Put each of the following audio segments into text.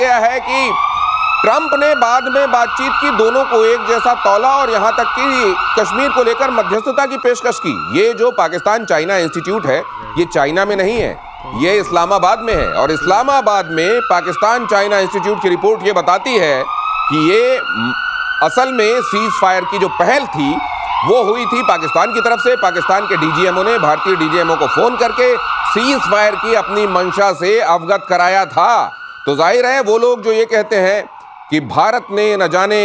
गया है कि ट्रंप ने बाद में बातचीत की, दोनों को एक जैसा तौला और यहां तक कि कश्मीर को लेकर मध्यस्थता की पेशकश की। ये जो पाकिस्तान चाइना इंस्टीट्यूट है, ये चाइना में नहीं है, ये इस्लामाबाद में है। और इस्लामाबाद में पाकिस्तान चाइना इंस्टीट्यूट की रिपोर्ट ये बताती है कि ये असल में सीज फायर की जो पहल थी वो हुई थी पाकिस्तान की तरफ से। पाकिस्तान के डीजीएमओ ने भारतीय डीजीएमओ को फोन करके सीज फायर की अपनी मंशा से अवगत कराया था। तो जाहिर है वो लोग जो ये कहते हैं कि भारत ने न जाने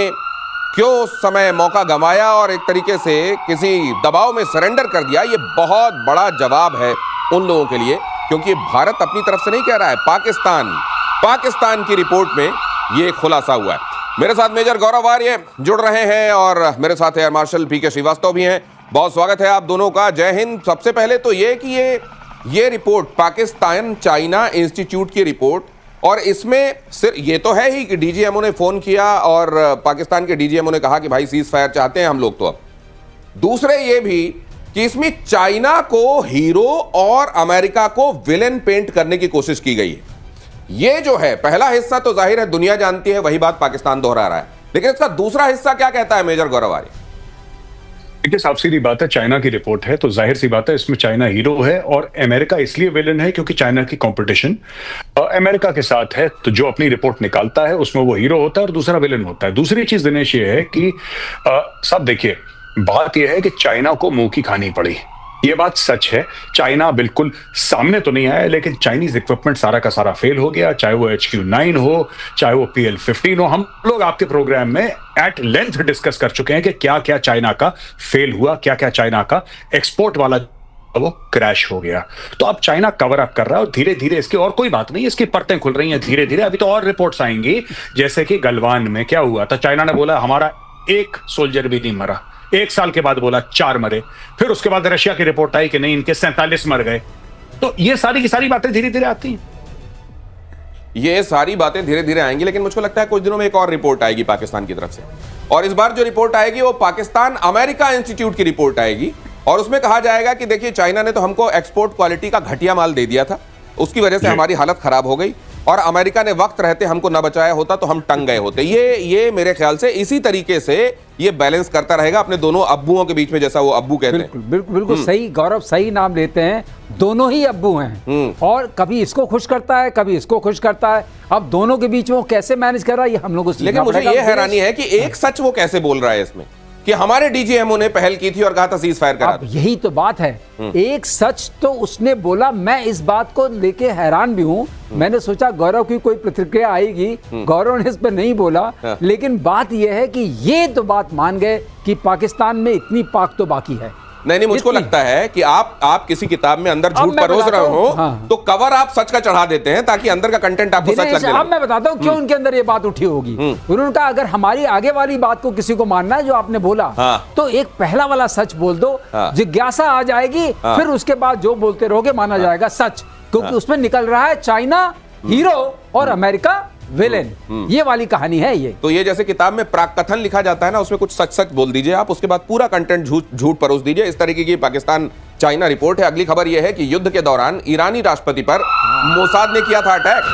क्यों उस समय मौका गंवाया और एक तरीके से किसी दबाव में सरेंडर कर दिया, ये बहुत बड़ा जवाब है उन लोगों के लिए, क्योंकि भारत अपनी तरफ से नहीं कह रहा है, पाकिस्तान की रिपोर्ट में ये खुलासा हुआ है। मेरे साथ मेजर गौरव आर्य जुड़ रहे हैं और मेरे साथ एयर मार्शल पीके श्रीवास्तव भी हैं। बहुत स्वागत है आप दोनों का, जय हिंद। सबसे पहले तो ये कि ये रिपोर्ट पाकिस्तान चाइना इंस्टीट्यूट की रिपोर्ट, और इसमें सिर्फ ये तो है ही कि डीजीएमओ ने फोन किया और पाकिस्तान के डीजीएमओ ने कहा कि भाई सीज फायर चाहते हैं हम लोग। तो अब दूसरे ये भी कि इसमें चाइना को हीरो और अमेरिका को विलेन पेंट करने की कोशिश की गई है। ये जो है पहला हिस्सा तो जाहिर है दुनिया जानती है, वही बात पाकिस्तान दोहरा रहा है, लेकिन इसका दूसरा हिस्सा क्या कहता है मेजर गौरव आर्य? देखिए, साफ सीधी बात है, चाइना की रिपोर्ट है तो जाहिर सी बात है इसमें चाइना हीरो है और अमेरिका इसलिए विलेन है क्योंकि चाइना की कंपटीशन अमेरिका के साथ है। तो जो अपनी रिपोर्ट निकालता है उसमें वो हीरो होता है और दूसरा विलेन होता है। दूसरी चीज दिनेश ये है कि सब देखिए, बात यह है कि चाइना को मुंह की खानी पड़ी, ये बात सच है। चाइना बिल्कुल सामने तो नहीं आया, लेकिन चाइनीज इक्विपमेंट सारा का सारा फेल हो गया, चाहे वो HQ9 हो, चाहे वो PL-15 हो। हम लोग आपके प्रोग्राम में एट लेंथ डिस्कस कर चुके हैं कि क्या क्या चाइना का फेल हुआ, क्या क्या चाइना का एक्सपोर्ट वाला वो क्रैश हो गया। तो अब चाइना कवर अप कर रहा है और धीरे धीरे इसकी, और कोई बात नहीं, इसकी परतें खुल रही हैं धीरे धीरे। अभी तो और रिपोर्ट्स आएंगी, जैसे कि गलवान में क्या हुआ था, चाइना ने बोला हमारा एक सोल्जर भी नहीं मरा, 1 साल के बाद बोला 4 मरे, फिर उसके बाद रशिया की रिपोर्ट आई कि नहीं इनके 47 मर गए। तो ये सारी की सारी बातें धीरे धीरे आती हैं। ये सारी बातें धीरे धीरे आएंगी, लेकिन मुझको लगता है कुछ दिनों में एक और रिपोर्ट आएगी पाकिस्तान की तरफ से, और इस बार जो रिपोर्ट आएगी वो पाकिस्तान अमेरिका इंस्टीट्यूट की रिपोर्ट आएगी, और उसमें कहा जाएगा कि देखिए चाइना ने तो हमको एक्सपोर्ट क्वालिटी का घटिया माल दे दिया था, उसकी वजह से हमारी हालत खराब हो गई, और अमेरिका ने वक्त रहते हमको न बचाया होता तो हम टंग गए होते। ये मेरे ख्याल से इसी तरीके से ये बैलेंस करता रहेगा अपने दोनों अब्बुओं के बीच में, जैसा वो अब्बू कहते हैं। बिल्कुल सही गौरव, सही नाम लेते हैं, दोनों ही अब्बू हैं और कभी इसको खुश करता है कभी इसको खुश करता है। अब दोनों के बीच में वो कैसे मैनेज कर रहा है ये हम लोग को सीखना पड़ेगा। लेकिन मुझे ये हैरानी है कि एक सच वो कैसे बोल रहा है इसमें कि हमारे डीजीएमओ ने पहल की थी और कहा था सीज फायर करा। अब यही तो बात है, एक सच तो उसने बोला। मैं इस बात को लेके हैरान भी हूँ, मैंने सोचा गौरव की कोई प्रतिक्रिया आएगी, गौरव ने इस पर नहीं बोला, लेकिन बात यह है कि ये तो बात मान गए कि पाकिस्तान में इतनी पाक तो बाकी है। नहीं, मुझको लगता है कि आप किसी किताब में अंदर झूठ परोस रहे हो तो कवर आप सच का चढ़ा देते हैं ताकि अंदर का कंटेंट आपको सच लगे। अब मैं बताता हूँ क्यों उनके अंदर ये बात उठी होगी। उन्होंने कहा अगर हमारी आगे वाली बात को किसी को मानना है जो आपने बोला, तो एक पहला वाला सच बोल दो, जिज्ञासा आ जाएगी, फिर उसके बाद जो बोलते रहोगे माना जाएगा सच, क्योंकि उसमें निकल रहा है चाइना हीरो और अमेरिका विलेन। ये वाली कहानी है ये। तो ये जैसे किताब में प्राक कथन लिखा जाता है ना, उसमें कुछ सच सच बोल दीजिए आप, उसके बाद पूरा कंटेंट झूठ परोस दीजिए। इस तरीके की पाकिस्तान चाइना रिपोर्ट है। अगली खबर यह है कि युद्ध के दौरान ईरानी राष्ट्रपति पर मोसाद ने किया था अटैक।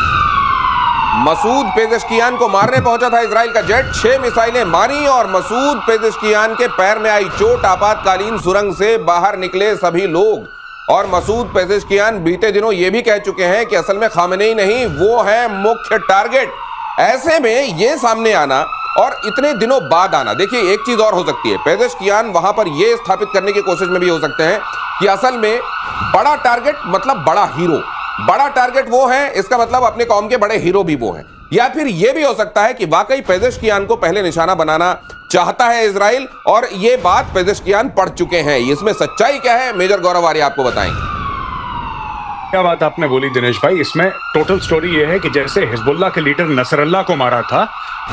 मसूद पेजेश्कियान को मारने पहुंचा था इजराइल का जेट, 6 मिसाइलें मारी और मसूद पेजेश्कियान के पैर में आई चोट। आपातकालीन सुरंग से बाहर निकले सभी लोग, और मसूद पेजेश्कियान बीते दिनों ये भी कह चुके हैं कि असल में खामेनेई नहीं, वो है मुख्य टारगेट। ऐसे में ये सामने आना और इतने दिनों बाद आना, देखिए एक चीज और हो सकती है, पेजेश्कियान वहां पर ये स्थापित करने की कोशिश में भी हो सकते हैं कि असल में बड़ा टारगेट मतलब बड़ा हीरो, बड़ा टारगेट वो है, इसका मतलब अपने कौम के बड़े हीरो भी वो हैं। या फिर यह भी हो सकता है कि वाकई पेजेश्कियान को पहले निशाना बनाना चाहता है इजराइल, और ये बात पेजेश्कियान पढ़ चुके हैं। इसमें सच्चाई क्या है मेजर गौरव आर्य आपको बताएंगे। क्या बात आपने बोली दिनेश भाई, इसमें टोटल स्टोरी ये है कि जैसे हिजबुल्लाह के लीडर नसरल्लाह को मारा था,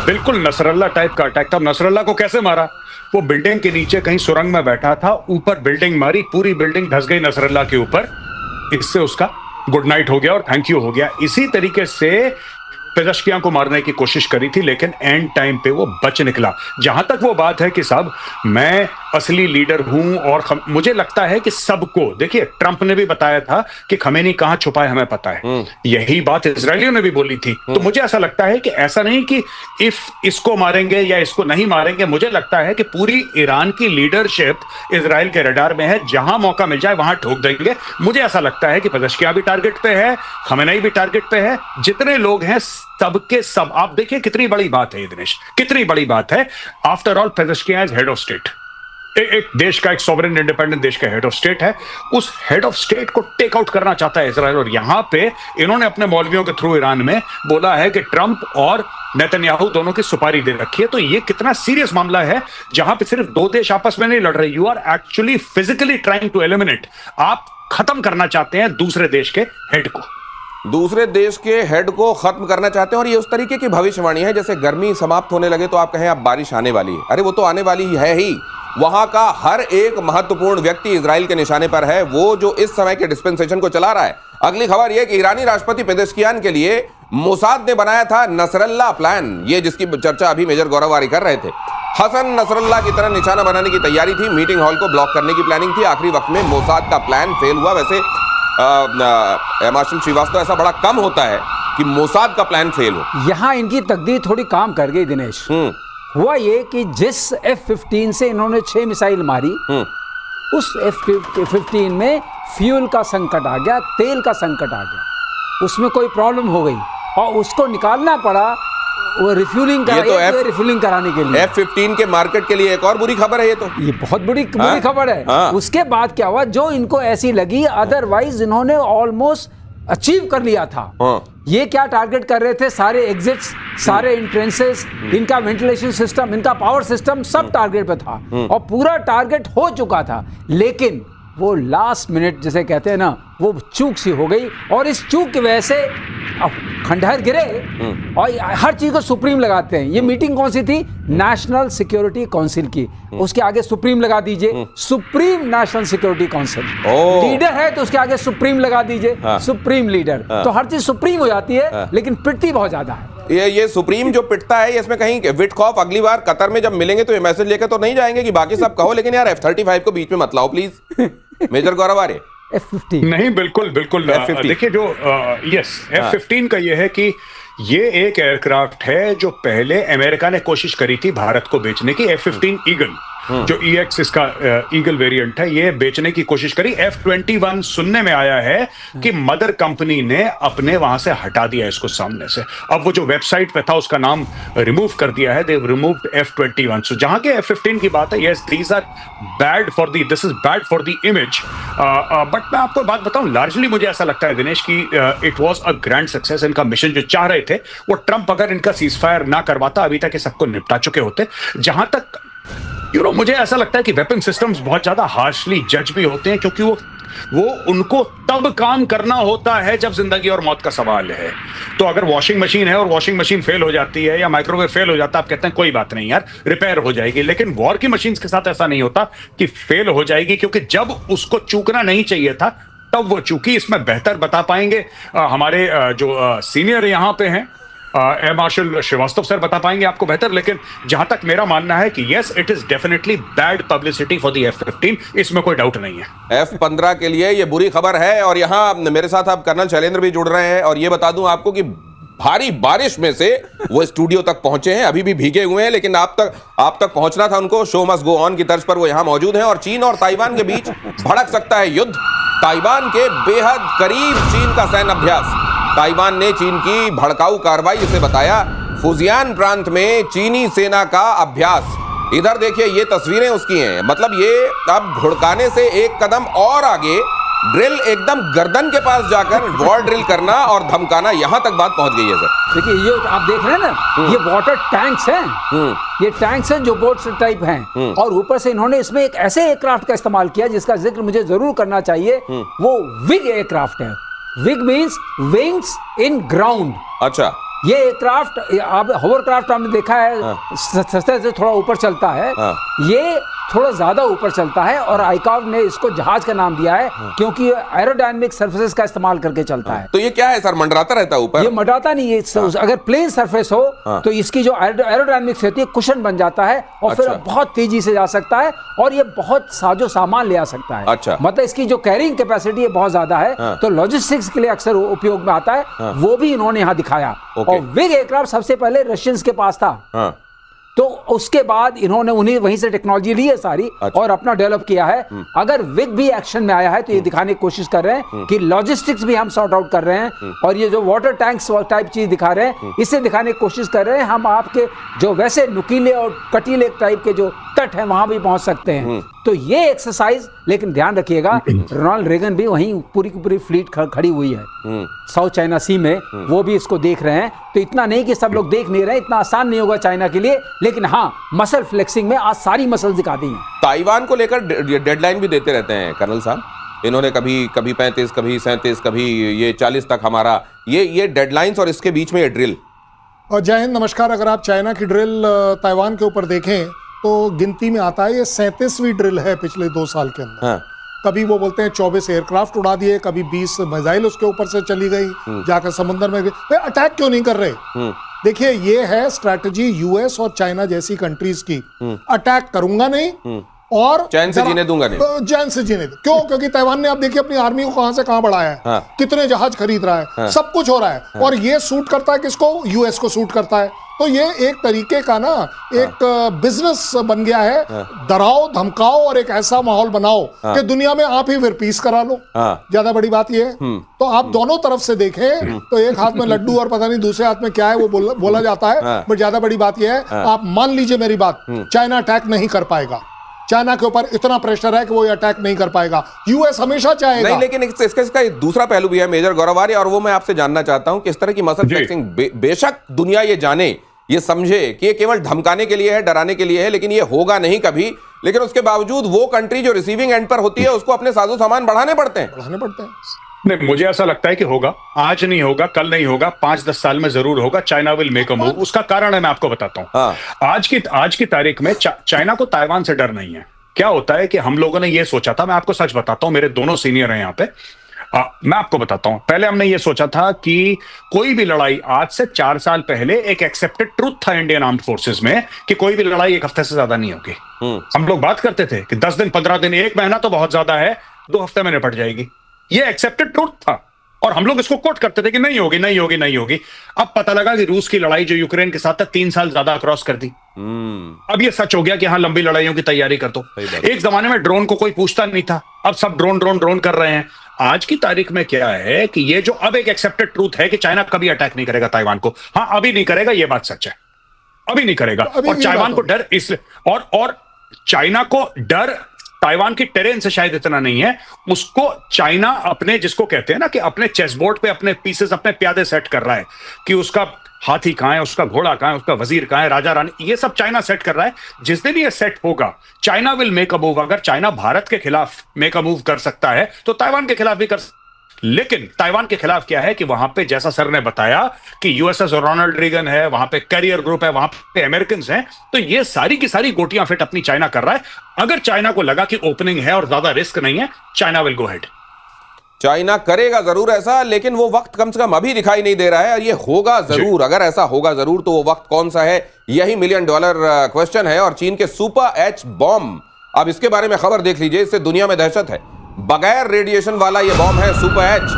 बिल्कुल नसरल्लाह टाइप का अटैक था। नसरल्लाह को कैसे मारा, वो बिल्डिंग के नीचे कहीं सुरंग में बैठा था, ऊपर बिल्डिंग मारी, पूरी बिल्डिंग धस गई नसरल्लाह के ऊपर, इससे उसका गुड नाइट हो गया और थैंक यू हो गया। इसी तरीके से पेजेश्कियान को मारने की कोशिश करी थी, लेकिन एंड टाइम पे वो बच निकला। जहां तक वो बात है कि साहब मैं असली लीडर हूं और मुझे लगता है कि सबको, देखिए ट्रंप ने भी बताया था कि खमेनी कहां छुपा है हमें पता है, यही बात इजरायलियों ने भी बोली थी। तो मुझे ऐसा लगता है कि ऐसा नहीं कि इफ इसको मारेंगे या इसको नहीं मारेंगे, मुझे लगता है कि पूरी ईरान की लीडरशिप इजराइल के रडार में है, जहां मौका मिल जाए वहां ठोक देंगे। मुझे ऐसा लगता है कि पेजेश्कियान भी टारगेट पे है, खमेनी भी टारगेट पे है, जितने लोग हैं सबके सब। आप देखिए कितनी बड़ी बात है ये दिनेश, कितनी बड़ी बात है। After all Pezeshkian is head of state, एक देश का, एक सॉवरेन इंडिपेंडेंट देश का हेड ऑफ स्टेट है। उस हेड ऑफ स्टेट को टेक आउट करना चाहता है इजराइल, और यहां पे इन्होंने अपने मौलवियों के थ्रू ईरान में बोला है कि ट्रंप और नेतन्याहू दोनों की सुपारी दे रखी है। तो ये कितना सीरियस मामला है, जहां पे सिर्फ दो देश आपस में नहीं लड़ रहे, you are actually physically trying to eliminate, आप खत्म करना चाहते हैं दूसरे देश के हेड को, दूसरे देश के हेड को खत्म करना चाहते हैं। और ये उस तरीके की भविष्यवाणी है जैसे गर्मी समाप्त होने लगे तो आप कहें अब बारिश आने वाली है। अरे वो तो आने वाली है ही। वहां का हर एक महत्वपूर्ण व्यक्ति इजराइल के निशाने पर है, वो जो इस समय के डिस्पेंसेशन को चला रहा है। अगली खबर यह कि ईरानी राष्ट्रपति पेजेश्कियान के लिए मोसाद ने बनाया था नसरल्ला प्लान, ये जिसकी चर्चा अभी मेजर गौरव वारी कर रहे थे। हसन नसरल्ला की तरह निशाना बनाने की तैयारी थी, मीटिंग हॉल को ब्लॉक करने की प्लानिंग थी। आखिरी वक्त में मोसाद का प्लान फेल हुआ। वैसे मार्शल श्रीवास्तव, ऐसा बड़ा कम होता है कि मोसाद का प्लान फेल हो। यहां इनकी तकदीर थोड़ी काम कर गई दिनेश। हुआ ये कि जिस F-15 से इन्होंने 6 मिसाइल मारी, उस F-15 में फ्यूल का संकट आ गया, तेल का संकट आ गया, उसमें कोई प्रॉब्लम हो गई और उसको निकालना पड़ा वो रिफ्यूलिंग कराने के लिए। F-15 के मार्केट के लिए एक और बुरी खबर है ये बहुत बुरी खबर है। उसके बाद क्या हुआ, जो इनको ऐसी लगी, अदरवाइज इन्होंने ऑलमोस्ट अचीव कर लिया था। ये क्या टारगेट कर रहे थे, सारे एग्जिट्स, सारे एंट्रेंसेस, इनका वेंटिलेशन सिस्टम, इनका पावर सिस्टम, सब टारगेट पे था और पूरा टारगेट हो चुका था। लेकिन वो लास्ट मिनट जिसे कहते हैं ना, वो चूक सी हो गई और इस चूक की वजह से अब खंडहर गिरे और हर चीज को सुप्रीम लगाते हैं। ये मीटिंग कौन सी थी, नेशनल सिक्योरिटी काउंसिल की, उसके आगे सुप्रीम लगा दीजिए, supreme national security council. Leader है तो उसके आगे सुप्रीम लगा दीजिए, सुप्रीम लीडर। तो हर चीज सुप्रीम हो जाती है, लेकिन पिटती बहुत ज्यादा है। ये सुप्रीम जो पिटता है, इसमें कहीं विटकॉफ अगली बार कतर में जब मिलेंगे तो ये मैसेज लेकर तो नहीं जाएंगे कि बाकी सब कहो, लेकिन यार F-35 को बीच में मत लाओ please. Major Gaurav Arya. F-15 नहीं, बिल्कुल देखिए, जो F-15 का ये है कि ये एक एयरक्राफ्ट है जो पहले अमेरिका ने कोशिश करी थी भारत को बेचने की। F-15 ईगल, जो EX इसका ईगल वेरिएंट है, ये बेचने की कोशिश करी। F-21 सुनने में आया है कि मदर कंपनी ने अपने वहां से हटा दिया इसको सामने से। अब वो जो वेबसाइट पे था उसका नाम रिमूव कर दिया है, देव रिमूव्ड F-21। सो जहां के F-15 की बात है, yes this are bad for the, this is bad for the image. But मैं आपको बात बताऊं, लार्जली मुझे ऐसा लगता है दिनेश कि it was a grand success. इनका मिशन जो चाह रहे थे वो ट्रंप अगर इनका सीजफायर ना करवाता, अभी तक ये सबको निपटा चुके होते। जहां तक मुझे ऐसा लगता है कि वेपन सिस्टम्स बहुत ज्यादा हार्शली जज भी होते हैं, क्योंकि वो उनको तब काम करना होता है जब जिंदगी और मौत का सवाल है। तो अगर वॉशिंग मशीन है और वॉशिंग मशीन फेल हो जाती है या माइक्रोवेव फेल हो जाता है, आप कहते हैं कोई बात नहीं यार, रिपेयर हो जाएगी। लेकिन वॉर की मशीन्स के साथ ऐसा नहीं होता कि फेल हो जाएगी, क्योंकि जब उसको चूकना नहीं चाहिए था तब वो चूकी। इसमें बेहतर बता पाएंगे हमारे जो सीनियर यहाँ पे हैं, एयर मार्शल श्रीवास्तव सर बता पाएंगे आपको बेहतर। लेकिन जहां तक मेरा मानना है कि yes, it is definitely bad publicity for the F-15, इसमें कोई डाउट नहीं है। F-15 के लिए ये बुरी खबर है। और यहां मेरे साथ अब कर्नल शैलेंद्र भी जुड़ रहे हैं, और ये बता दूं आपको कि भारी बारिश में से वो स्टूडियो तक पहुंचे हैं, अभी भी भीगे हुए हैं, लेकिन आप तक पहुंचना था उनको। शो मस्ट गो ऑन की तर्ज पर वो यहां मौजूद हैं। और चीन और ताइवान के बीच भड़क सकता है युद्ध। ताइवान के बेहद करीब चीन का सैन्य अभ्यास। ताइवान ने चीन की भड़काऊ कार्रवाई इसे बताया फुजियान प्रांत में चीनी सेना का अभ्यास। इधर देखिए, ये तस्वीरें उसकी हैं। मतलब ये अब घुड़काने से एक कदम और आगे, ड्रिल एकदम गर्दन के पास जाकर वॉर ड्रिल करना और धमकाना, यहां तक बात पहुंच गई है सर। देखिए, ये आप देख रहे हैं ना, ये वाटर टैंक्स हैं, ये टैंक्स हैं जो बोट टाइप हैं, और ऊपर से इन्होंने इसमें एक ऐसे एयरक्राफ्ट का इस्तेमाल किया जिसका जिक्र मुझे जरूर करना चाहिए। वो विग एयरक्राफ्ट है। विग मींस विंग्स इन ग्राउंड। अच्छा, ये एयरक्राफ्ट, आप होवरक्राफ्ट आपने देखा है, सस्ते से थोड़ा ऊपर चलता है। ये थोड़ा ज्यादा ऊपर चलता है और आईकॉव ने इसको जहाज का नाम दिया है क्योंकि ये एरोडायनामिक सर्फेसेस का इस्तेमाल करके चलता है। तो ये क्या है सर, मंडराता रहता है ऊपर? ये मंडराता नहीं है, अगर प्लेन सरफेस हो तो इसकी जो एरोडायनामिक्स होती है कुशन बन जाता है और फिर बहुत तेजी से जा सकता है और ये बहुत साजो सामान ले आ सकता है। अच्छा। मतलब इसकी जो कैरिंग कैपेसिटी है बहुत ज्यादा है, तो लॉजिस्टिक्स के लिए अक्सर उपयोग में आता है, वो भी इन्होंने यहाँ दिखाया। और विग एयरक्राफ्ट सबसे पहले रशियंस के पास था, तो उसके बाद इन्होंने उन्हीं वहीं से टेक्नोलॉजी ली है सारी और अपना डेवलप किया है। अगर विग भी एक्शन में आया है तो ये दिखाने की कोशिश कर रहे हैं कि लॉजिस्टिक्स भी हम सॉर्ट आउट कर रहे हैं और ये जो वाटर टैंक्स टाइप चीज दिखा रहे हैं इससे दिखाने की कोशिश कर रहे हैं हम आपके जो वैसे नुकीले और कटीले टाइप के जो तट हैं वहां भी पहुंच सकते हैं। तो ये एक्सरसाइज, लेकिन ध्यान रखिएगा रोनाल्ड रेगन भी वहीं पूरी की पूरी फ्लीट खड़ी हुई है साउथ चाइना सी में, वो भी इसको देख रहे हैं। तो इतना नहीं कि सब लोग देख नहीं रहे, इतना आसान नहीं होगा चाइना के लिए, लेकिन हाँ मसल फ्लेक्सिंग में आज सारी मसल दिखा दी हैं। ताइवान को लेकर डेडलाइन भी देते रहते हैं कर्नल साहब, इन्होंने कभी 35, कभी 37, कभी ये 40 तक हमारा ये डेडलाइंस और इसके बीच में ये ड्रिल। और जय हिंद, नमस्कार। अगर आप चाइना की ड्रिल ताइवान के ऊपर देखें तो गिनती में आता है ये 37वीं ड्रिल है पिछले 2 साल के अंदर। कभी वो बोलते हैं 24 एयरक्राफ्ट उड़ा दिए, कभी 20 मिसाइल उसके ऊपर से चली गई, जाकर समुद्र में गई। अटैक क्यों नहीं कर रहे? देखिए ये है स्ट्रैटेजी यूएस और चाइना जैसी कंट्रीज की, अटैक करूंगा नहीं और चैन से जीने दूंगा नहीं। चैन से जीने क्यों? क्योंकि ताइवान ने आप देखिए अपनी आर्मी को कहां से कहां बढ़ाया है, कितने जहाज खरीद रहा है, सब कुछ हो रहा है और ये सूट करता है किसको? यूएस को सूट करता है। तो ये एक तरीके का ना एक बिजनेस बन गया है, डराओ धमकाओ और एक ऐसा माहौल बनाओ कि दुनिया में आप ही फिर पीस करा लो। ज्यादा बड़ी बात ये है। तो आप दोनों तरफ से देखें तो एक हाथ में लड्डू और पता नहीं दूसरे हाथ में क्या है वो बोला जाता है। बट ज्यादा बड़ी बात यह है, आप मान लीजिए मेरी बात, चाइना अटैक नहीं कर पाएगा। चाइना के ऊपर इतना प्रेशर है कि वो अटैक नहीं कर पाएगा। यूएस हमेशा चाहेगा। नहीं, लेकिन इसका एक दूसरा पहलू भी है मेजर गौरवारी, और वो मैं आपसे जानना चाहता हूं कि इस तरह की मसल फ्लेक्सिंग बेशक दुनिया ये जाने, ये समझे कि ये केवल धमकाने के लिए है, डराने के लिए है, लेकिन ये होगा नहीं कभी। लेकिन उसके बावजूद वो कंट्री जो रिसीविंग एंड पर होती है उसको अपने साजो सामान बढ़ाने पड़ते हैं। नहीं, मुझे ऐसा लगता है कि होगा, आज नहीं होगा, कल नहीं होगा, 5-10 साल में जरूर होगा। China will make a move. उसका कारण है, मैं आपको बताता हूं। आज की तारीख में चाइना को ताइवान से डर नहीं है। क्या होता है कि हम लोगों ने ये सोचा था, मैं आपको सच बताता हूं, मेरे दोनों सीनियर हैं यहाँ पे, मैं आपको बताता हूं, पहले हमने ये सोचा था कि कोई भी लड़ाई, आज से 4 साल पहले एक एक्सेप्टेड ट्रूथ था इंडियन आर्म्ड फोर्सेस में कि कोई भी लड़ाई 1 हफ्ते से ज्यादा नहीं होगी। हम लोग बात करते थे कि 10 दिन, 15 दिन, 1 महीना तो बहुत ज्यादा है, 2 हफ्ते में निपट जाएगी। ये एक्सेप्टेड ट्रूथ था और हम लोग इसको कोट करते थे कि नहीं होगी, नहीं होगी, नहीं होगी। अब पता लगा कि रूस की लड़ाई जो यूक्रेन के साथ था 3 साल ज्यादा क्रॉस कर दी। अब ये सच हो गया कि हाँ, लंबी लड़ाइयों की तैयारी कर दो। एक जमाने में ड्रोन को कोई पूछता नहीं था, अब सब ड्रोन कर रहे हैं। आज की तारीख में क्या है कि ये जो अब एक एक्सेप्टेड ट्रूथ है कि चाइना कभी अटैक नहीं करेगा ताइवान को। हाँ, अभी नहीं करेगा, ये बात सच है, अभी नहीं करेगा। और ताइवान को डर इसलिए, और चाइना को डर ताइवान की टेरेन से शायद इतना नहीं है, उसको चाइना अपने, जिसको कहते हैं ना कि अपने चेसबोर्ड पे अपने पीसेस, अपने प्यादे सेट कर रहा है कि उसका हाथी कहां है, उसका घोड़ा कहां है, उसका वजीर कहां है, राजा रानी, ये सब चाइना सेट कर रहा है। जिस दिन ये सेट होगा, China will make a move. अगर चाइना भारत के खिलाफ मेक अ मूव कर सकता है तो ताइवान के खिलाफ भी कर सकता है। लेकिन ताइवान के खिलाफ क्या है कि वहां पे, जैसा सर ने बताया कि यूएसएस रोनाल्ड रीगन है, वहां पे कैरियर ग्रुप है, वहां पे अमेरिकन हैं, तो ये सारी की सारी गोटियां फिट अपनी चाइना कर रहा है। अगर चाइना को लगा कि ओपनिंग है और ज्यादा रिस्क नहीं है, China will go head. China करेगा जरूर ऐसा, लेकिन वो वक्त कम से कम अभी दिखाई नहीं दे रहा है, और ये होगा जरूर। अगर ऐसा होगा जरूर तो वो वक्त कौन सा है, यही $1 मिलियन क्वेश्चन है। और चीन के सुपर एच बॉम्ब, अब इसके बारे में खबर देख लीजिए, इससे दुनिया में दहशत है। बगैर रेडिएशन वाला ये बॉम्ब है सुपर एच,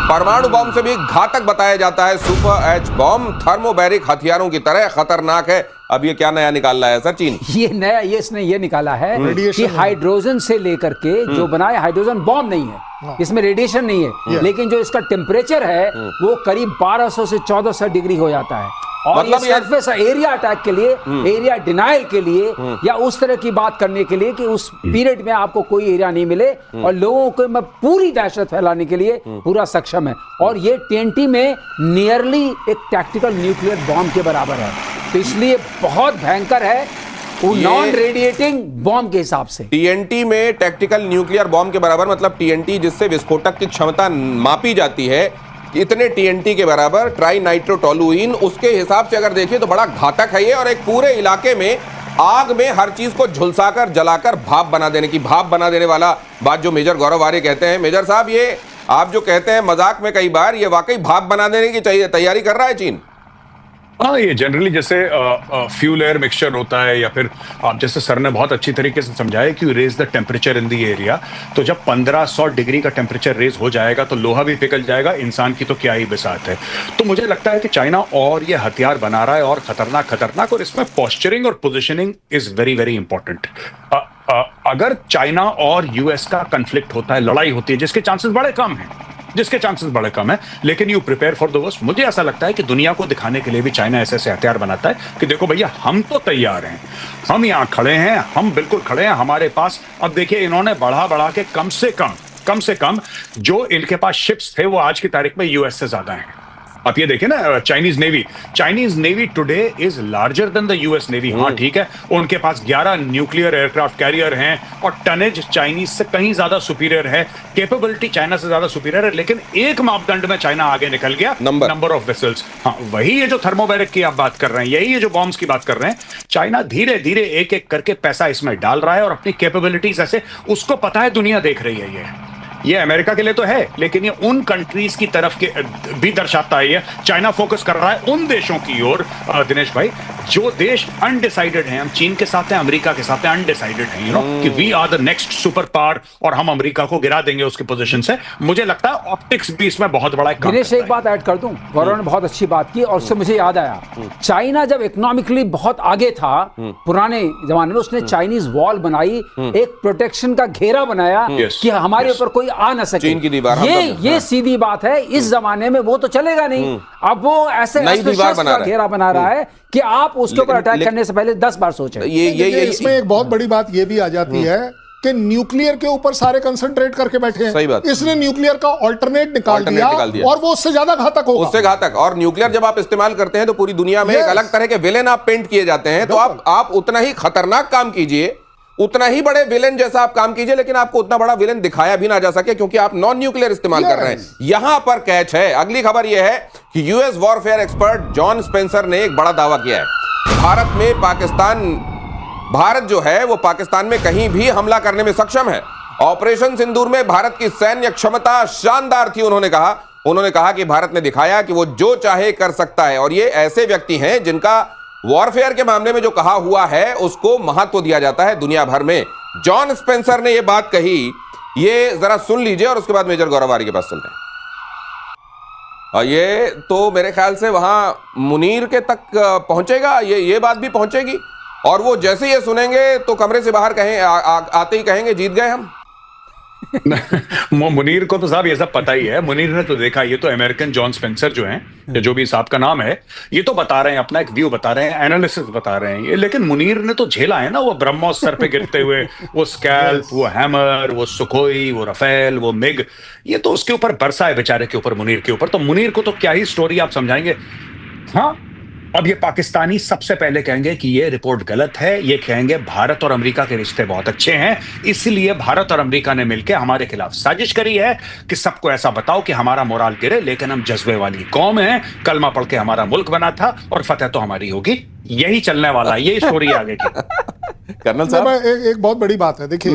परमाणु बॉम्ब से भी घातक बताया जाता है। सुपर एच बॉम्ब थर्मोबैरिक हथियारों की तरह खतरनाक है। अब ये क्या नया निकाल रहा है सर चीन? ये नया, ये इसने ये निकाला है कि हाइड्रोजन से लेकर के जो बनाया, हाइड्रोजन बॉम्ब नहीं है, इसमें रेडिएशन नहीं है, लेकिन जो इसका टेम्परेचर है वो करीब 1200 से 1400 डिग्री हो जाता है। और मतलब सरफेस एरिया अटैक के लिए, एरिया डिनाइल के लिए, या उस तरह की बात करने के लिए कि उस पीरियड में आपको कोई एरिया नहीं मिले और लोगों को में पूरी दहशत फैलाने के लिए पूरा सक्षम है। और ये TNT में नियरली एक टैक्टिकल न्यूक्लियर बॉम्ब के बराबर है, तो इसलिए बहुत भयंकर है वो नॉन रेडिएटिंग बॉम्ब के हिसाब से। TNT में टैक्टिकल न्यूक्लियर बॉम्ब के बराबर, मतलब TNT जिससे विस्फोटक की क्षमता मापी जाती है, इतने TNT के बराबर ट्राई नाइट्रोटोलुइन, उसके हिसाब से अगर देखिए तो बड़ा घातक है ये। और एक पूरे इलाके में आग में हर चीज को झुलसाकर जलाकर भाप बना देने की, भाप बना देने वाला बात जो मेजर गौरव आर्य कहते हैं। मेजर साहब, ये आप जो कहते हैं मजाक में कई बार, ये वाकई भाप बना देने की तैयारी कर रहा है चीन? हाँ, ये जनरली जैसे फ्यूल एयर मिक्सचर होता है, या फिर आप जैसे सर ने बहुत अच्छी तरीके से समझाया कि raise the temperature in the area. तो जब 1500 डिग्री का टेम्परेचर रेज हो जाएगा तो लोहा भी पिघल जाएगा, इंसान की तो क्या ही बिसात है। तो मुझे लगता है कि चाइना और ये हथियार बना रहा है, और खतरनाक, और इसमें पोस्चरिंग और positioning is very very important. अगर चाइना और यूएस का कंफ्लिक्ट होता है, लड़ाई होती है, जिसके चांसेस बड़े कम है, लेकिन you prepare for the worst. मुझे ऐसा लगता है कि दुनिया को दिखाने के लिए भी चाइना ऐसे ऐसे हथियार बनाता है कि देखो भैया, हम तो तैयार हैं, हम यहां खड़े हैं, हम बिल्कुल खड़े हैं हमारे पास। अब देखिए, इन्होंने बढ़ा के कम से कम जो इनके पास शिप्स थे वो आज की तारीख में यूएस से ज्यादा हैं। आप ये देखिए ना, Chinese navy today is larger than the US navy. हाँ ठीक है, उनके पास 11 न्यूक्लियर एयरक्राफ्ट कैरियर हैं, और टनेज चाइनीज से कहीं ज्यादा सुपीरियर है, कैपेबिलिटी चाइना से ज्यादा सुपीरियर है। लेकिन एक मापदंड में चाइना आगे निकल गया, नंबर ऑफ वेसल्स। हाँ, वही ये जो थर्मोबैरिक की आप बात कर रहे हैं, यही ये जो बॉम्ब्स की बात कर रहे हैं, चाइना धीरे धीरे एक एक करके पैसा इसमें डाल रहा है, और अपनी कैपेबिलिटीज ऐसे, उसको पता है, दुनिया देख रही है। ये अमेरिका के लिए तो है, लेकिन ये उन कंट्रीज की तरफ के भी दर्शाता है। चाइना फोकस कर रहा है उन देशों की ओर, दिनेश भाई, जो देश अनडिसाइडेड हैं। हम चीन के साथ हैं, अमेरिका के साथ हैं, अनडिसाइडेड हैं, कि we are the next super power, और हम अमेरिका को गिरा देंगे उसकी पोजीशन से। मुझे लगता है ऑप्टिक्स भी इसमें बहुत बड़ा काम। दिनेश, एक बात ऐड कर दूं, गौरव ने बहुत अच्छी बात की, और उससे मुझे याद आया, चाइना जब इकोनॉमिकली बहुत आगे था पुराने जमाने में, उसने चाइनीज वॉल बनाई, एक प्रोटेक्शन का घेरा बनाया कि हमारे ऊपर कोई आ न सके। चीन की दीवार, ये सीधी बात है। इस जमाने में वो तो चलेगा नहीं, अब वो ऐसे घेरा बना रहा है कि आप उसके ऊपर अटैक करने से पहले 10 बार सोचें। इसमें एक बहुत बड़ी बात ये भी आ जाती है कि न्यूक्लियर के ऊपर सारे कंसंट्रेट करके बैठे हैं। सही बात। इसने न्यूक्लियर का ऑल्टरनेट निकाल दिया, और वो उससे ज्यादा घातक होगा, उससे घातक। और न्यूक्लियर जब आप इस्तेमाल करते हैं तो पूरी दुनिया में एक अलग तरह के विलेन आप पेंट किए जाते हैं। तो आप उतना ही खतरनाक काम कीजिए, उतना ही बड़े विलेन जैसा आप काम कीजिए, लेकिन आपको उतना बड़ा विलेन दिखाया भी ना जा सके, क्योंकि आप नॉन न्यूक्लियर इस्तेमाल कर रहे हैं। यहां पर कैच है। अगली खबर यह है कि US warfare expert John Spencer ने एक बड़ा दावा किया है। भारत जो है वो पाकिस्तान में कहीं भी हमला करने में सक्षम है। ऑपरेशन सिंदूर में भारत की सैन्य क्षमता शानदार थी, उन्होंने कहा कि भारत ने दिखाया कि वो जो चाहे कर सकता है, और ये ऐसे व्यक्ति हैं जिनका वॉरफेयर के मामले में जो कहा हुआ है उसको महत्व दिया जाता है दुनिया भर में। जॉन स्पेंसर ने यह बात कही, ये जरा सुन लीजिए, और उसके बाद मेजर गौरव आर्य के पास चलते हैं। ये तो मेरे ख्याल से वहां मुनीर के तक पहुंचेगा, ये बात भी पहुंचेगी, और वो जैसे ये सुनेंगे तो कमरे से बाहर आते ही कहेंगे जीत गए हम। मुनीर को तो साहब ये सब पता ही है, मुनीर ने तो देखा। ये तो अमेरिकन जॉन स्पेंसर जो हैं, जो भी साहब का नाम है, ये तो बता रहे हैं, अपना एक व्यू बता रहे हैं, एनालिसिस बता रहे हैं ये। लेकिन मुनीर ने तो झेला है ना, वो ब्रह्मोस सर पे गिरते हुए, वो स्कैल्प, वो हैमर, वो सुखोई, वो रफेल, वो मिग, ये तो उसके ऊपर बरसा है बेचारे के ऊपर, मुनीर के ऊपर। तो मुनीर को तो क्या ही स्टोरी आप समझाएंगे। हाँ, अब ये पाकिस्तानी सबसे पहले कहेंगे कि ये रिपोर्ट गलत है, ये कहेंगे भारत और अमेरिका के रिश्ते बहुत अच्छे हैं, इसलिए भारत और अमेरिका ने मिलकर हमारे खिलाफ साजिश करी है कि सबको ऐसा बताओ कि हमारा मोराल गिरे, लेकिन हम जज्बे वाली कौम है, कलमा पढ़ के हमारा मुल्क बना था, और फतेह तो हमारी होगी। यही चलने वाला है, यही स्टोरी आगे की। कर्नल साहब, एक बहुत बड़ी बात है। देखिए,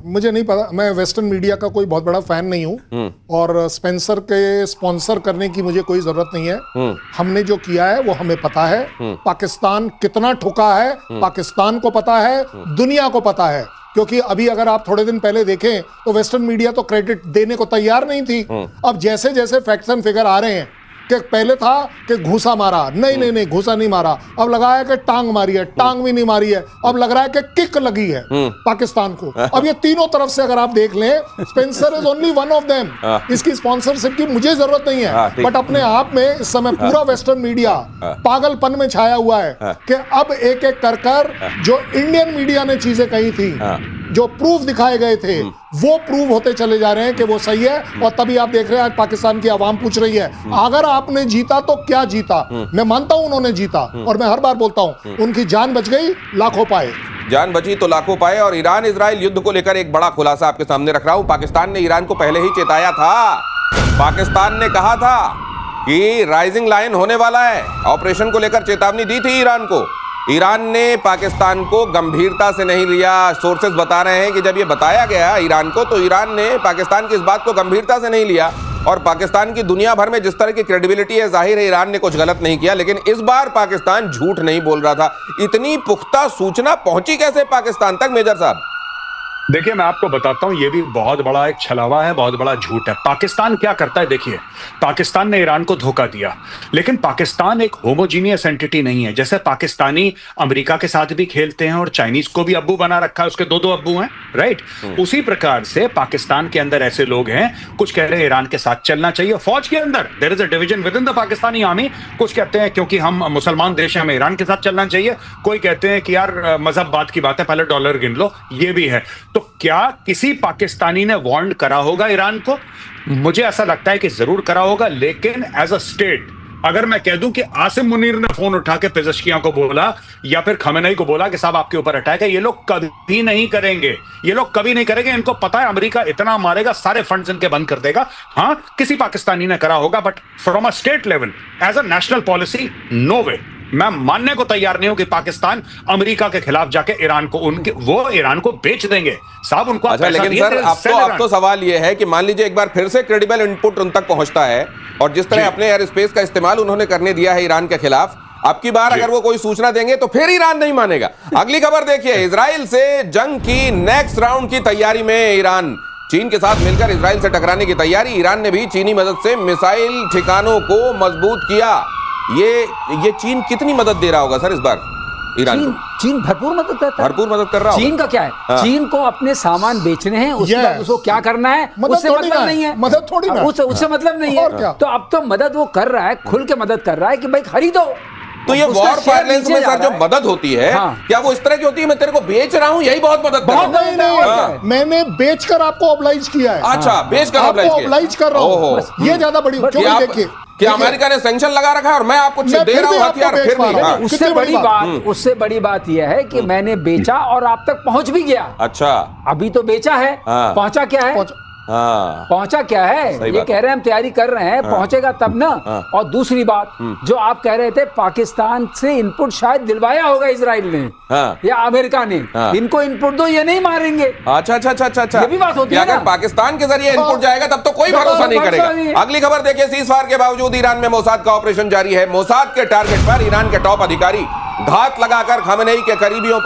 मुझे नहीं पता, मैं वेस्टर्न मीडिया का कोई बहुत बड़ा फैन नहीं हूं, और स्पेंसर के स्पॉन्सर करने की मुझे कोई जरूरत नहीं है। हमने जो किया है वो हमें पता है, पाकिस्तान कितना ठुका है पाकिस्तान को पता है, दुनिया को पता है। क्योंकि अभी अगर आप थोड़े दिन पहले देखें तो वेस्टर्न मीडिया तो क्रेडिट देने को तैयार नहीं थी। अब जैसे जैसे फैक्ट्स एंड फिगर आ रहे हैं कि पहले था कि घूसा मारा, नहीं घूसा नहीं मारा, अब लगा है कि टांग मारी है, टांग भी नहीं मारी है, अब लग रहा है कि किक लगी है पाकिस्तान को। अब ये तीनों तरफ से अगर आप देख लें, Spencer is only one of them. इसकी स्पॉन्सरशिप की मुझे जरूरत नहीं है, बट अपने आप में इस समय पूरा वेस्टर्न मीडिया पागलपन में छाया हुआ है कि अब एक एक कर जो इंडियन मीडिया ने चीजें कही थी, जो प्रूफ दिखाए गए थे, वो प्रूव होते चले जा रहे हैं कि वो सही है। और तभी आप देख रहे हैं आज पाकिस्तान की आवाम पूछ रही है, अगर आपने जीता तो क्या जीता। मैं मानता हूं उन्होंने जीता, और मैं हर बार बोलता हूं उनकी जान बच गई, लाखों पाए। जान बची तो लाखों पाए। और ईरान इजराइल युद्ध को लेकर एक बड़ा खुलासा आपके सामने रख रहा हूं। पाकिस्तान ने ईरान को पहले ही चेताया था। पाकिस्तान ने कहा था कि राइजिंग लाइन होने वाला है, ऑपरेशन को लेकर चेतावनी दी थी ईरान को। ईरान ने पाकिस्तान को गंभीरता से नहीं लिया। सोर्सेज बता रहे हैं कि जब ये बताया गया ईरान को, तो ईरान ने पाकिस्तान की इस बात को गंभीरता से नहीं लिया। और पाकिस्तान की दुनिया भर में जिस तरह की क्रेडिबिलिटी है, जाहिर है ईरान ने कुछ गलत नहीं किया, लेकिन इस बार पाकिस्तान झूठ नहीं बोल रहा था। इतनी पुख्ता सूचना पहुंची कैसे पाकिस्तान तक, मेजर साहब? देखिए, मैं आपको बताता हूं, ये भी बहुत बड़ा एक छलावा है, बहुत बड़ा झूठ है। पाकिस्तान क्या करता है, देखिए, पाकिस्तान ने ईरान को धोखा दिया, लेकिन पाकिस्तान एक होमोजीनियस एंटिटी नहीं है। जैसे पाकिस्तानी अमेरिका के साथ भी खेलते हैं और चाइनीज को भी अब्बू बना रखा है, उसके दो दो अब्बू हैं, राइट? उसी प्रकार से पाकिस्तान के अंदर ऐसे लोग हैं, कुछ कह रहे हैं ईरान के साथ चलना चाहिए। फौज के अंदर there is a division within the Pakistani army. कुछ कहते हैं क्योंकि हम मुसलमान देश हैं, हमें ईरान के साथ चलना चाहिए। कोई कहते हैं कि यार मजहब बात की बात है, पहले डॉलर गिन लो। ये भी है। तो क्या किसी पाकिस्तानी ने वार्न करा होगा ईरान को? मुझे ऐसा लगता है कि जरूर करा होगा, लेकिन एज अ स्टेट, अगर मैं कह दूं कि आसिम मुनीर ने फोन उठा के पेज़ेश्कियां को बोला या फिर खमेनेई को बोला कि साहब आपके ऊपर अटैक है, ये लोग कभी नहीं करेंगे। ये लोग कभी नहीं करेंगे। इनको पता है अमेरिका इतना मारेगा, सारे फंड्स इनके बंद कर देगा। हाँ, किसी पाकिस्तानी ने करा होगा, but from a state level, as a national policy, no way. मैं मानने को तैयार नहीं हूं कि पाकिस्तान अमेरिका के खिलाफ जाके ईरान को, वो ईरान को बेच देंगे साहब। उनको अच्छा, लेकिन सर अब तो सवाल यह है कि मान लीजिए एक बार फिर से क्रेडिबल इनपुट उन तक पहुंचता है, और जिस तरह अपने एयर स्पेस का इस्तेमाल उन्होंने करने दिया है ईरान के खिलाफ, अब की बार अगर वो कोई सूचना देंगे तो फिर ईरान नहीं मानेगा। अगली खबर देखिए, इजराइल से जंग की नेक्स्ट राउंड की तैयारी में ईरान। चीन के साथ मिलकर इजराइल से टकराने की तैयारी। ईरान ने भी चीनी मदद से मिसाइल ठिकानों को मजबूत किया। ये चीन कितनी मदद दे रहा होगा सर इस बार ईरान को? चीन भरपूर मदद करता है, भरपूर मदद कर रहा है। चीन का क्या है? हाँ। चीन को अपने सामान बेचने हैं, उसके बाद उसको क्या करना है उससे मतलब नहीं है। मदद थोड़ी ना, उससे मतलब नहीं है। तो अब तो मदद वो कर रहा है, खुल के मदद कर रहा है कि भाई खरीदो। तो ये वॉर फाइनेंस में सर जो मदद होती है, क्या वो इस तरह की होती है, मैं तेरे को बेच रहा हूं, यही बहुत मदद कर रहा हूं? मैंने बेचकर आपको ऑब्लाइज किया है। अच्छा, बेचकर ऑब्लाइज कर रहा हूं, ये ज्यादा बड़ी। देखिए कि अमेरिका ने सैंक्शन लगा रखा है और मैं आपको दे रहा हूं हथियार, फिर भी। उससे बड़ी बात यह है कि मैंने बेचा और आप तक पहुंच भी गया। अच्छा, अभी तो बेचा है, पहुंचा क्या है? पहुंचा क्या है? ये कह रहे हैं हम तैयारी कर रहे हैं, पहुंचेगा तब ना। और दूसरी बात जो आप कह रहे थे, पाकिस्तान से इनपुट शायद दिलवाया होगा इजराइल ने या अमेरिका ने। इनको इनपुट दो, ये नहीं मारेंगे। अच्छा अच्छा अच्छा अच्छा, ये भी बात होती है। अगर पाकिस्तान के जरिए इनपुट जाएगा तब तो कोई भरोसा नहीं करेगा। अगली खबर देखिए, सीज़फायर के बावजूद ईरान में मोसाद का ऑपरेशन जारी है। मोसाद के टारगेट पर ईरान के टॉप अधिकारी घात लगाकर खमेनेई के करीबियों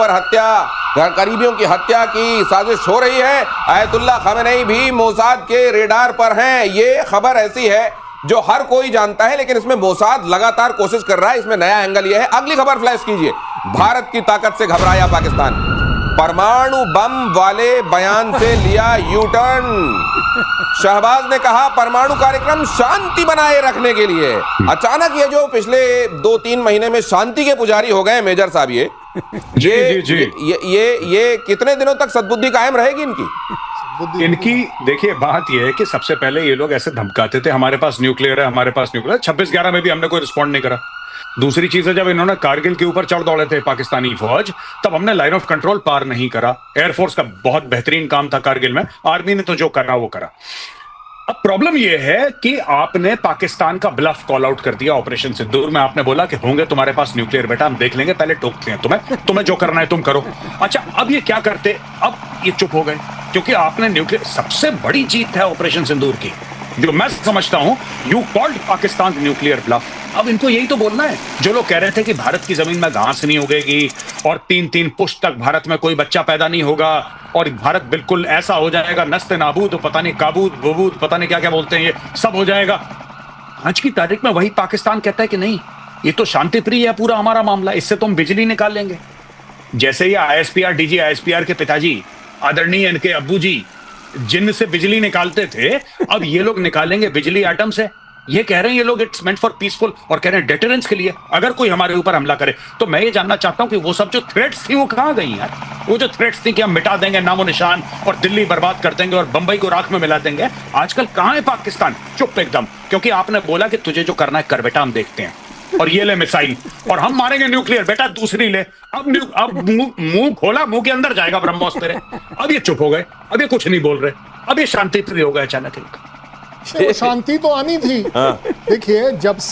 की हत्या की साजिश हो रही है। आयतुल्लाह खमेनेई भी मोसाद के रेडार पर हैं। ये खबर ऐसी है जो हर कोई जानता है, लेकिन इसमें मोसाद लगातार कोशिश कर रहा है। इसमें नया एंगल यह है। अगली खबर फ्लैश कीजिए, भारत की ताकत से घबराया पाकिस्तान, परमाणु बम वाले बयान से लिया यू टर्न। शहबाज ने कहा परमाणु कार्यक्रम शांति बनाए रखने के लिए। अचानक ये जो पिछले 2-3 महीने में शांति के पुजारी हो गए मेजर साहब, ये कितने दिनों तक सद्बुद्धि कायम रहेगी इनकी? देखिए, बात यह है कि सबसे पहले ये लोग ऐसे धमकाते थे हमारे पास न्यूक्लियर है, हमारे पास न्यूक्लियर। 26/11 में भी हमने कोई रिस्पॉन्ड नहीं करा। दूसरी चीज है, जब इन्होंने कारगिल के ऊपर चढ़ दौड़े थे पाकिस्तानी फौज, तब हमने लाइन ऑफ कंट्रोल पार नहीं करा। एयरफोर्स का बहुत बेहतरीन काम था कारगिल में, आर्मी ने तो जो करना वो करा। अब प्रॉब्लम यह है कि आपने पाकिस्तान का ब्लफ कॉल आउट कर दिया ऑपरेशन सिंदूर में। आपने बोला कि होंगे तुम्हारे पास न्यूक्लियर, बेटा हम देख लेंगे, पहले टोकते हैं तुम्हें जो करना है तुम करो। अच्छा, अब ये क्या करते? अब ये चुप हो गए क्योंकि आपने न्यूक्लियर, सबसे बड़ी जीत है ऑपरेशन सिंदूर की, जो मैं समझता हूं, you called Pakistan nuclear bluff. अब इनको यही तो बोलना है। जो लोग कह रहे थे कि भारत की जमीन में घास नहीं उगेगी और 3-3 पुश्त तक भारत में कोई बच्चा पैदा नहीं होगा और भारत बिल्कुल ऐसा हो जाएगा, नस्ते नाबूद, पता नहीं काबूद बबूद, पता नहीं क्या क्या बोलते हैं, ये सब हो जाएगा। आज की तारीख में वही पाकिस्तान कहता है कि नहीं, ये तो शांति प्रिय है पूरा हमारा मामला, इससे तो हम बिजली निकाल लेंगे। जैसे ये ISPR DG ISPR के पिताजी आदरणीय इनके अब्बू जी जिन से बिजली निकालते थे, अब ये लोग निकालेंगे बिजली एटम से। ये कह रहे हैं ये लोग इट्स मेंट फॉर पीसफुल, और कह रहे हैं डेटरेंस के लिए, अगर कोई हमारे ऊपर हमला करे। तो मैं ये जानना चाहता हूं कि वो सब जो थ्रेट्स थी वो कहां गई यार? वो जो थ्रेट्स थी कि हम मिटा देंगे नामो निशान और दिल्ली बर्बाद कर देंगे और बंबई को राख में मिला देंगे, आजकल कहां है पाकिस्तान? चुप एकदम, क्योंकि आपने बोला कि तुझे जो करना है कर बेटा, हम देखते हैं। और ये ले मिसाइल और हम मारेंगे न्यूक्लियर, बेटा दूसरी ले। अब मुंह खोला, मुंह के अंदर जाएगा ब्रह्मोस तेरे। अब ये चुप हो गए, अब ये कुछ नहीं बोल रहे, अब ये शांति प्रिय हो गए अचानक। शांति तो आनी थी। देखिए, जब